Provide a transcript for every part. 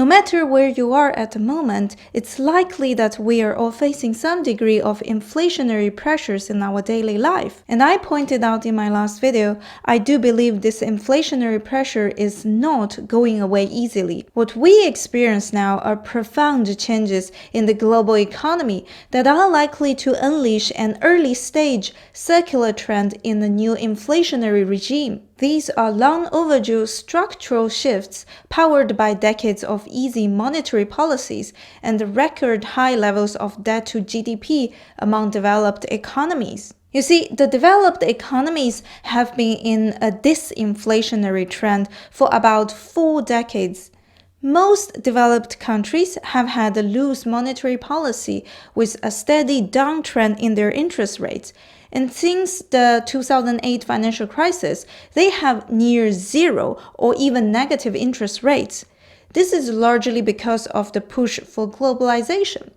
No matter where you are at the moment, it's likely that we are all facing some degree of inflationary pressures in our daily life. And I pointed out in my last video, I do believe this inflationary pressure is not going away easily. What we experience now are profound changes in the global economy that are likely to unleash an early-stage circular trend in the new inflationary regime. These are long overdue structural shifts powered by decades of easy monetary policies and record high levels of debt to GDP among developed economies. You see, the developed economies have been in a disinflationary trend for about 4 decades. Most developed countries have had a loose monetary policy with a steady downtrend in their interest rates. And since the 2008 financial crisis, they have near zero or even negative interest rates. This is largely because of the push for globalization.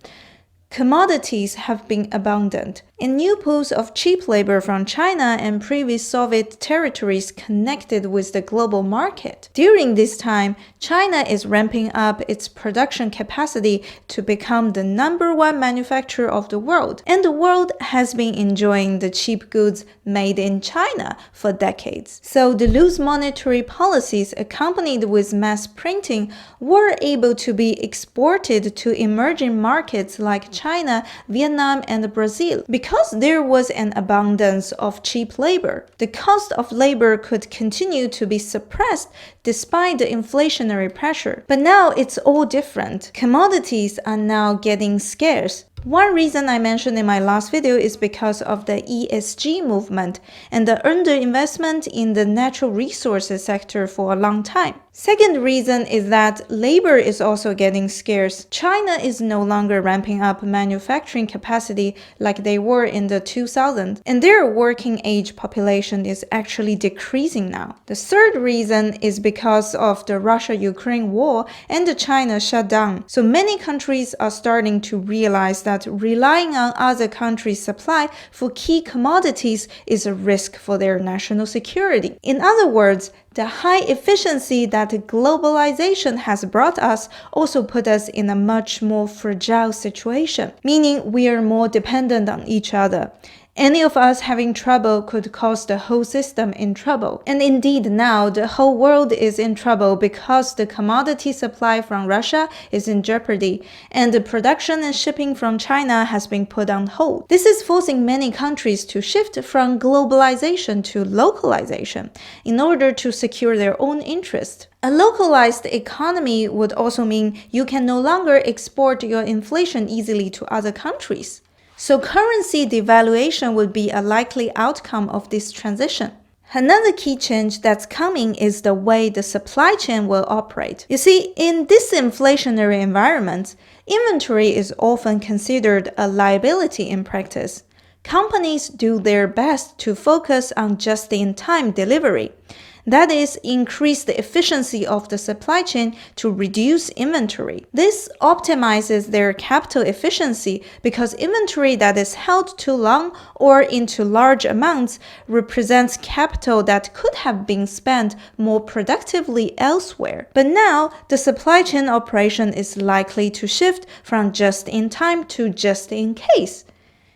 Commodities have been abundant, and new pools of cheap labor from China and previous Soviet territories connected with the global market. During this time, China is ramping up its production capacity to become the #1 manufacturer of the world, and the world has been enjoying the cheap goods made in China for decades. So the loose monetary policies accompanied with mass printing were able to be exported to emerging markets like China, Vietnam, and Brazil. Because there was an abundance of cheap labor, the cost of labor could continue to be suppressed despite the inflationary pressure. But now it's all different. Commodities are now getting scarce. One reason I mentioned in my last video is because of the ESG movement and the underinvestment in the natural resources sector for a long time. Second reason is that labor is also getting scarce. China is no longer ramping up manufacturing capacity like they were in the 2000s, and their working age population is actually decreasing now. The third reason is because of the Russia-Ukraine war and the China shutdown. So many countries are starting to realize that relying on other countries' supply for key commodities is a risk for their national security. In other words, the high efficiency that globalization has brought us also put us in a much more fragile situation, meaning we are more dependent on each other. Any of us having trouble could cause the whole system in trouble. And indeed now, the whole world is in trouble because the commodity supply from Russia is in jeopardy, and the production and shipping from China has been put on hold. This is forcing many countries to shift from globalization to localization in order to secure their own interest. A localized economy would also mean you can no longer export your inflation easily to other countries. So currency devaluation would be a likely outcome of this transition. Another key change that's coming is the way the supply chain will operate. You see, in disinflationary environments, inventory is often considered a liability in practice. Companies do their best to focus on just-in-time delivery. That is, increase the efficiency of the supply chain to reduce inventory. This optimizes their capital efficiency because inventory that is held too long or into large amounts represents capital that could have been spent more productively elsewhere. But now, the supply chain operation is likely to shift from just-in-time to just-in-case,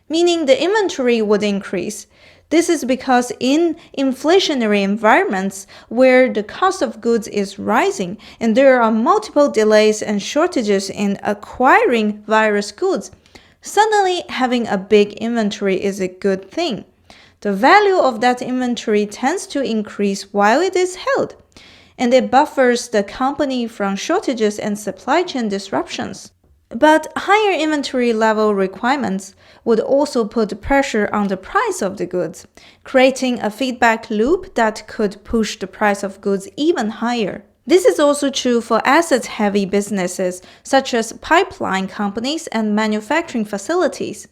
meaning the inventory would increase. This is because in inflationary environments where the cost of goods is rising and there are multiple delays and shortages in acquiring various goods, suddenly having a big inventory is a good thing. The value of that inventory tends to increase while it is held, and it buffers the company from shortages and supply chain disruptions. But higher inventory level requirements would also put pressure on the price of the goods, creating a feedback loop that could push the price of goods even higher. This is also true for asset-heavy businesses such as pipeline companies and manufacturing facilities.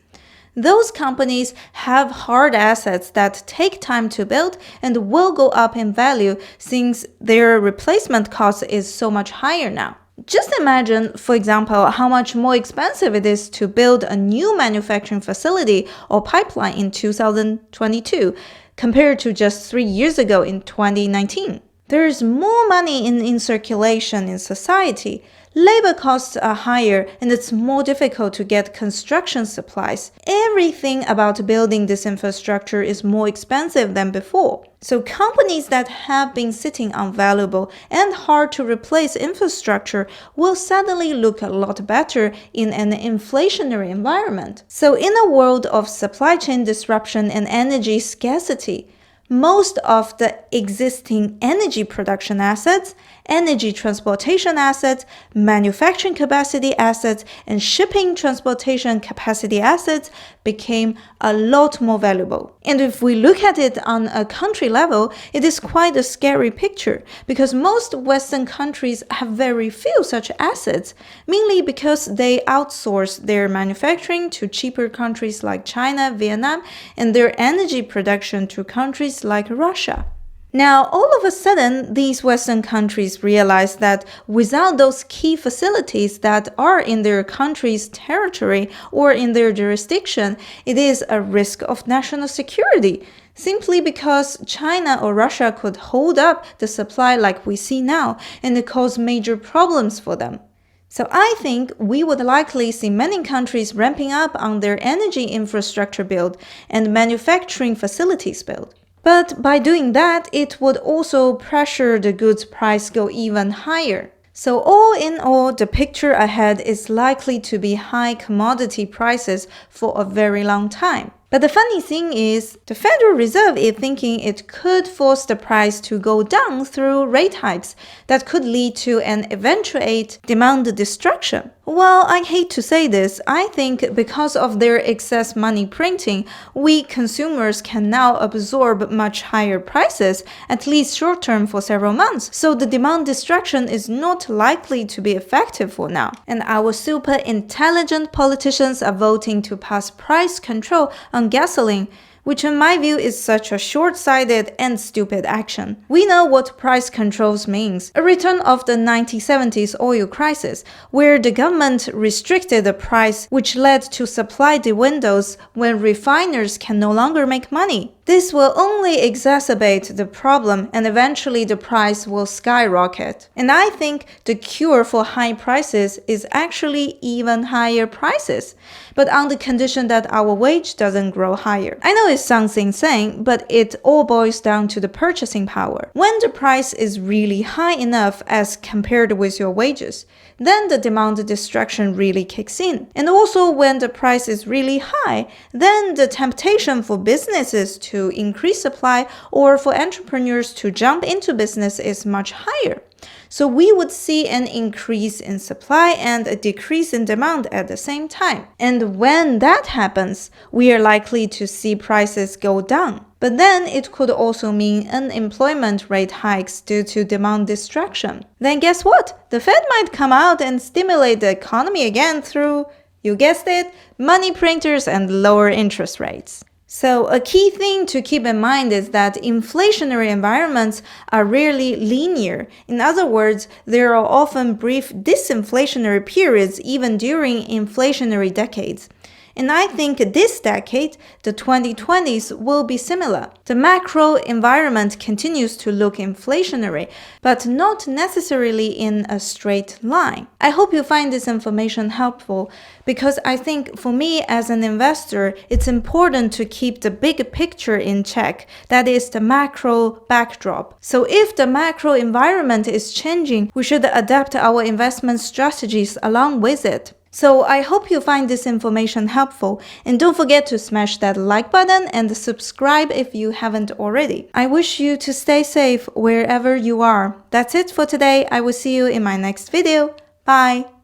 Those companies have hard assets that take time to build and will go up in value since their replacement cost is so much higher now. Just imagine, for example, how much more expensive it is to build a new manufacturing facility or pipeline in 2022 compared to just 3 years ago in 2019. There is more money in circulation in society, labor costs are higher, and it's more difficult to get construction supplies. Everything about building this infrastructure is more expensive than before. So companies that have been sitting on valuable and hard to replace infrastructure will suddenly look a lot better in an inflationary environment. So in a world of supply chain disruption and energy scarcity, most of the existing energy production assets, energy transportation assets, manufacturing capacity assets, and shipping transportation capacity assets became a lot more valuable. And if we look at it on a country level, it is quite a scary picture because most Western countries have very few such assets, mainly because they outsource their manufacturing to cheaper countries like China, Vietnam, and their energy production to countries like Russia. Now, all of a sudden, these Western countries realize that without those key facilities that are in their country's territory or in their jurisdiction, it is a risk of national security, simply because China or Russia could hold up the supply like we see now, and it cause major problems for them. So I think we would likely see many countries ramping up on their energy infrastructure build and manufacturing facilities build. But by doing that, it would also pressure the goods price go even higher. So all in all, the picture ahead is likely to be high commodity prices for a very long time. But the funny thing is, the Federal Reserve is thinking it could force the price to go down through rate hikes that could lead to an eventuate demand destruction. Well, I hate to say this, I think because of their excess money printing, we consumers can now absorb much higher prices, at least short term for several months. So the demand destruction is not likely to be effective for now. And our super intelligent politicians are voting to pass price control on gasoline, which in my view is such a short-sighted and stupid action. We know what price controls means, a return of the 1970s oil crisis, where the government restricted the price, which led to supply dwindles when refiners can no longer make money. This will only exacerbate the problem and eventually the price will skyrocket. And I think the cure for high prices is actually even higher prices, but on the condition that our wage doesn't grow higher. I know it sounds insane, but it all boils down to the purchasing power. When the price is really high enough as compared with your wages, then the demand destruction really kicks in. And also when the price is really high, then the temptation for businesses to increase supply or for entrepreneurs to jump into business is much higher. So we would see an increase in supply and a decrease in demand at the same time. And when that happens, we are likely to see prices go down. But then it could also mean unemployment rate hikes due to demand destruction. Then guess what? The Fed might come out and stimulate the economy again through, you guessed it, money printers and lower interest rates. So a key thing to keep in mind is that inflationary environments are rarely linear. In other words, there are often brief disinflationary periods even during inflationary decades. And I think this decade, the 2020s, will be similar. The macro environment continues to look inflationary, but not necessarily in a straight line. I hope you find this information helpful because I think for me as an investor, it's important to keep the big picture in check, that is the macro backdrop. So if the macro environment is changing, we should adapt our investment strategies along with it. So I hope you find this information helpful, and don't forget to smash that like button and subscribe if you haven't already. I wish you to stay safe wherever you are. That's it for today. I will see you in my next video. Bye!